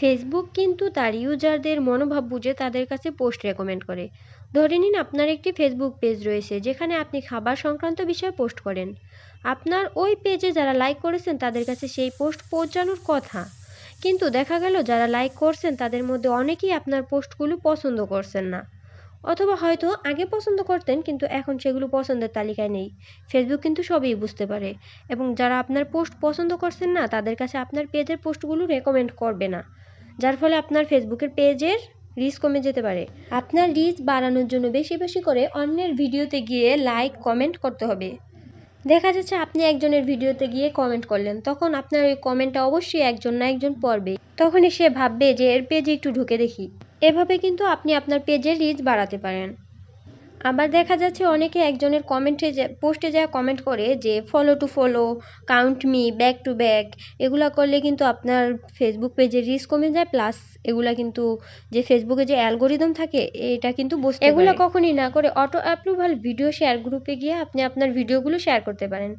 Facebook কিন্তু তার ইউজারদের মনোভাব বুঝে তাদের কাছে পোস্ট রেকমেন্ড করে। ধরে নিন আপনার একটি ফেসবুক পেজ রয়েছে যেখানে আপনি খাবার সংক্রান্ত বিষয়ে পোস্ট করেন। আপনার ওই পেজে যারা লাইক করেছেন তাদের কাছে সেই পোস্ট পৌঁছানোর কথা, কিন্তু দেখা গেল যারা লাইক করছেন তাদের মধ্যে অনেকেই আপনার পোস্টগুলো পছন্দ করছেন না, অথবা হয়তো আগে পছন্দ করতেন কিন্তু এখন সেগুলো পছন্দের তালিকায় নেই। ফেসবুক কিন্তু সবই বুঝতে পারে, এবং যারা আপনার পোস্ট পছন্দ করছেন না তাদের কাছে আপনার পেজের পোস্টগুলো রেকমেন্ড করবে না, যার ফলে আপনার ফেসবুকের পেজের রিচ কমে যেতে পারে। আপনার রিচ বাড়ানোর জন্য বেশি বেশি করে অন্যের ভিডিওতে গিয়ে লাইক কমেন্ট করতে হবে। দেখা যাচ্ছে আপনি একজনের ভিডিওতে গিয়ে কমেন্ট করলেন, তখন আপনার ওই কমেন্টটা অবশ্যই একজন না একজন পড়বে, তখনই সে ভাববে যে এর পেজে একটু ঢুকে দেখি। এভাবে কিন্তু আপনি আপনার পেজের রিচ বাড়াতে পারেন। আবার দেখা যাচ্ছে অনেকে একজনের পোস্টে যা কমেন্ট করে যে follow to follow, count me, back to back, এগুলা করলে কিন্তু আপনার ফেসবুক পেজের রিচ কমে যায়, প্লাস এগুলা কিন্তু যে ফেসবুকে যে অ্যালগোরিদম থাকে এটা কিন্তু বুঝতে পারে। এগুলা কখনই না করে অটো অ্যাপ্রুভাল ভিডিও শেয়ার গ্রুপে গিয়ে আপনি আপনার ভিডিওগুলো শেয়ার করতে পারেন।